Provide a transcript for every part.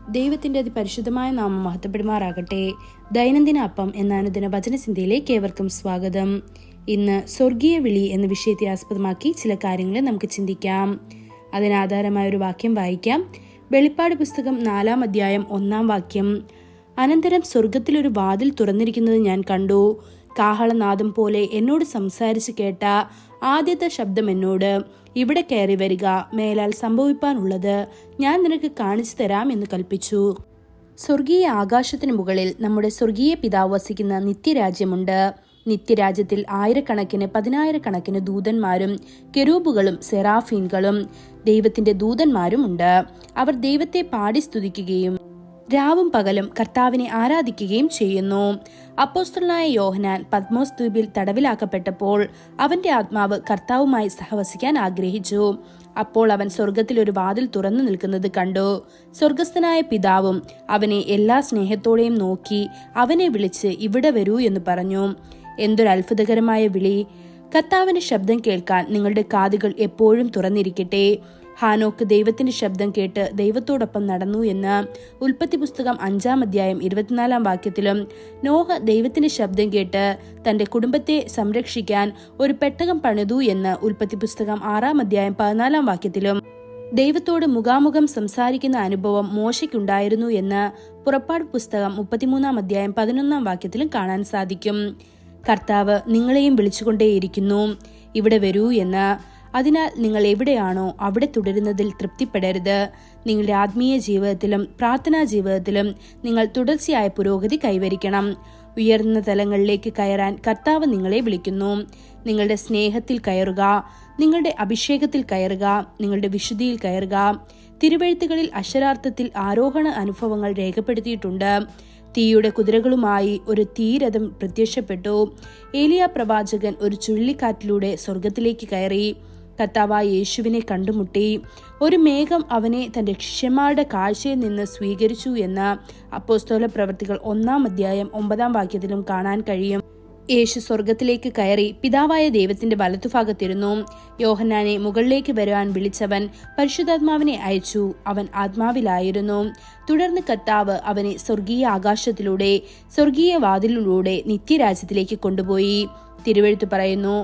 ദൈവത്തിന്റെ അതിപരിശുദ്ധമായ നാമം മഹത്വപ്പെടുമാറാകട്ടെ. ദൈനംദിന അപ്പം എന്ന അനുദിന വചനചിന്തയിലേക്ക് ഏവർക്കും സ്വാഗതം. ഇന്ന് സ്വർഗീയ വിളി എന്ന വിഷയത്തെ ആസ്പദമാക്കി ചില കാര്യങ്ങൾ നമുക്ക് ചിന്തിക്കാം. അതിനാധാരമായ ഒരു വാക്യം വായിക്കാം. വെളിപ്പാട് പുസ്തകം 4-ാം അധ്യായം 1-ാം വാക്യം. അനന്തരം സ്വർഗത്തിലൊരു വാതിൽ തുറന്നിരിക്കുന്നത് ഞാൻ കണ്ടു. കാഹളനാദം പോലെ എന്നോട് സംസാരിച്ച് കേട്ട ആദ്യത്തെ ശബ്ദം എന്നോട്, ഇവിടെ കയറി വരിക, മേലാൽ സംഭവിപ്പാനുള്ളത് ഞാൻ നിനക്ക് കാണിച്ചു തരാം എന്ന് കൽപ്പിച്ചു. സ്വർഗീയ ആകാശത്തിന് മുകളിൽ നമ്മുടെ സ്വർഗീയ പിതാവ് വസിക്കുന്ന നിത്യരാജ്യമുണ്ട്. നിത്യരാജ്യത്തിൽ ആയിരക്കണക്കിന് പതിനായിരക്കണക്കിന് ദൂതന്മാരും കെരൂബുകളും സെറാഫീൻകളും ദൈവത്തിന്റെ ദൂതന്മാരും ഉണ്ട്. അവർ ദൈവത്തെ പാടി സ്തുതിക്കുകയും രാവും പകലും കർത്താവിനെ ആരാധിക്കുകയും ചെയ്യുന്നു. അപ്പോസ്തലനായ യോഹന്നാൻ പത്മോസ് ദ്വീപിൽ തടവിലാക്കപ്പെട്ടപ്പോൾ അവന്റെ ആത്മാവ് കർത്താവുമായി സഹവസിക്കാൻ ആഗ്രഹിച്ചു. അപ്പോൾ അവൻ സ്വർഗത്തിൽ ഒരു വാതിൽ തുറന്നു നിൽക്കുന്നത് കണ്ടു. സ്വർഗസ്ഥനായ പിതാവും അവനെ എല്ലാ സ്നേഹത്തോടെയും നോക്കി അവനെ വിളിച്ച് ഇവിടെ വരൂ എന്ന് പറഞ്ഞു. എന്തൊരു അത്ഭുതകരമായ വിളി! കർത്താവിന്റെ ശബ്ദം കേൾക്കാൻ നിങ്ങളുടെ കാതുകൾ എപ്പോഴും തുറന്നിരിക്കട്ടെ. ഹാനോക്ക് ദൈവത്തിന്റെ ശബ്ദം കേട്ട് ദൈവത്തോടൊപ്പം നടന്നു എന്ന് ഉൽപ്പത്തി പുസ്തകം 5-ാം അധ്യായം 24-ാം വാക്യത്തിലും, നോഹ ദൈവത്തിന്റെ ശബ്ദം കേട്ട് തന്റെ കുടുംബത്തെ സംരക്ഷിക്കാൻ ഒരു പെട്ടകം പണിതു എന്ന് ഉൽപ്പത്തി പുസ്തകം 6-ാം അധ്യായം 14-ാം വാക്യത്തിലും, ദൈവത്തോട് മുഖാമുഖം സംസാരിക്കുന്ന അനുഭവം മോശയ്ക്കുണ്ടായിരുന്നു എന്ന് പുറപ്പാട് പുസ്തകം 33-ാം അധ്യായം 11-ാം വാക്യത്തിലും കാണാൻ സാധിക്കും. കർത്താവ് നിങ്ങളെയും വിളിച്ചുകൊണ്ടേയിരിക്കുന്നു, ഇവിടെ വരൂ എന്ന്. അതിനാൽ നിങ്ങൾ എവിടെയാണോ അവിടെ തുടരുന്നതിൽ തൃപ്തിപ്പെടരുത്. നിങ്ങളുടെ ആത്മീയ ജീവിതത്തിലും പ്രാർത്ഥനാ ജീവിതത്തിലും നിങ്ങൾ തുടർച്ചയായ പുരോഗതി കൈവരിക്കണം. ഉയർന്ന തലങ്ങളിലേക്ക് കയറാൻ കർത്താവ് നിങ്ങളെ വിളിക്കുന്നു. നിങ്ങളുടെ സ്നേഹത്തിൽ കയറുക, നിങ്ങളുടെ അഭിഷേകത്തിൽ കയറുക, നിങ്ങളുടെ വിശുദ്ധിയിൽ കയറുക. തിരുവെഴുത്തുകളിൽ അക്ഷരാർത്ഥത്തിൽ ആരോഹണ അനുഭവങ്ങൾ രേഖപ്പെടുത്തിയിട്ടുണ്ട്. തീയുടെ കുതിരകളുമായി ഒരു തീരഥം പ്രത്യക്ഷപ്പെട്ടു. ഏലിയ പ്രവാചകൻ ഒരു ചുഴലിക്കാറ്റിലൂടെ സ്വർഗത്തിലേക്ക് കയറി കർത്താവായ യേശുവിനെ കണ്ടുമുട്ടി. ഒരു മേഘം അവനെ തന്റെ ശിഷ്യന്മാരുടെ കാഴ്ചയിൽ നിന്ന് സ്വീകരിച്ചു എന്ന് അപ്പോസ്തല പ്രവൃത്തികൾ 1-ാം അധ്യായം 9-ാം വാക്യത്തിലും കാണാൻ കഴിയും. യേശു സ്വർഗത്തിലേക്ക് കയറി പിതാവായ ദൈവത്തിന്റെ വലത്തുഭാഗത്തിരുന്നു. യോഹന്നാനെ മുകളിലേക്ക് വരുവാൻ വിളിച്ചവൻ പരിശുദ്ധാത്മാവിനെ അയച്ചു. അവൻ ആത്മാവിലായിരുന്നു. തുടർന്ന് കർത്താവ് അവനെ സ്വർഗീയ ആകാശത്തിലൂടെ സ്വർഗീയ വാതിലിലൂടെ നിത്യരാജ്യത്തിലേക്ക് കൊണ്ടുപോയി. തിരുവെഴുത്ത് പറയുന്നു,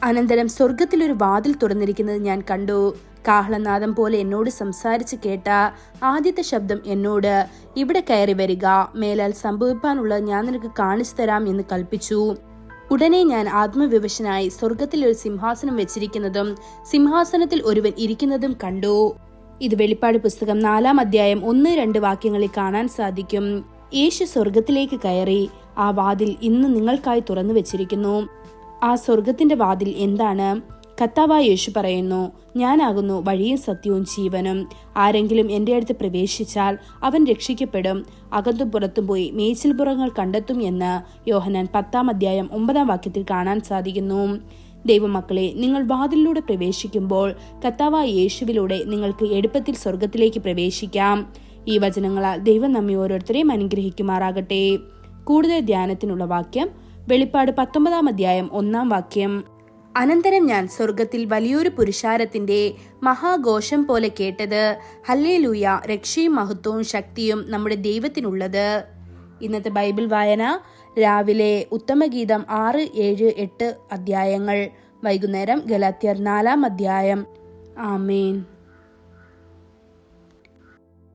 അനന്തരം സ്വർഗത്തിലൊരു വാതിൽ തുറന്നിരിക്കുന്നത് ഞാൻ കണ്ടു. കാഹളനാദം പോലെ എന്നോട് സംസാരിച്ച് കേട്ട ആദ്യത്തെ ശബ്ദം എന്നോട്, ഇവിടെ കയറി വരിക, മേലാൽ സംഭവിപ്പാനുള്ളത് ഞാൻ നിനക്ക് കാണിച്ചു തരാം എന്ന് കൽപ്പിച്ചു. ഉടനെ ഞാൻ ആത്മവിവശനായി സ്വർഗത്തിൽ ഒരു സിംഹാസനം വെച്ചിരിക്കുന്നതും സിംഹാസനത്തിൽ ഒരുവൻ ഇരിക്കുന്നതും കണ്ടു. ഇത് വെളിപ്പാട് പുസ്തകം 4-ാം അധ്യായം 1-2 വാക്യങ്ങളിൽ കാണാൻ സാധിക്കും. യേശു സ്വർഗത്തിലേക്ക് കയറി. ആ വാതിൽ ഇന്ന് നിങ്ങൾക്കായി തുറന്നു വെച്ചിരിക്കുന്നു. ആ സ്വർഗത്തിന്റെ വാതിൽ എന്താണ്? കർത്താവായ യേശു പറയുന്നു, ഞാനാകുന്നു വഴിയും സത്യവും ജീവനും. ആരെങ്കിലും എൻ്റെ അടുത്ത് പ്രവേശിച്ചാൽ അവൻ രക്ഷിക്കപ്പെടും, അകത്തും പുറത്തും പോയി മേച്ചിൽപ്പുറങ്ങൾ കണ്ടെത്തും എന്ന് യോഹന്നാൻ 10-ാം അധ്യായം 9-ാം വാക്യത്തിൽ കാണാൻ സാധിക്കുന്നു. ദൈവമക്കളെ, നിങ്ങൾ വാതിലിലൂടെ പ്രവേശിക്കുമ്പോൾ കർത്താവായ യേശുവിലൂടെ നിങ്ങൾക്ക് എളുപ്പത്തിൽ സ്വർഗത്തിലേക്ക് പ്രവേശിക്കാം. ഈ വചനങ്ങളാൽ ദൈവം നമ്മെ ഓരോരുത്തരെയും അനുഗ്രഹിക്കുമാറാകട്ടെ. കൂടുതൽ ധ്യാനത്തിനുള്ള വാക്യം വെളിപ്പാട് 19-ാം അധ്യായം 1-ാം വാക്യം. അനന്തരം ഞാൻ സ്വർഗത്തിൽ വലിയൊരു പുരുഷാരത്തിന്റെ മഹാഘോഷം പോലെ കേട്ടത്, ഹല്ലേലൂയ, രക്ഷയും മഹത്വവും ശക്തിയും നമ്മുടെ ദൈവത്തിനുള്ളത്. ഇന്നത്തെ ബൈബിൾ വായന രാവിലെ ഉത്തമഗീതം 6, 7, 8 അധ്യായങ്ങൾ, വൈകുന്നേരം ഗലാത്യർ 4-ാം അധ്യായം. ആമേൻ.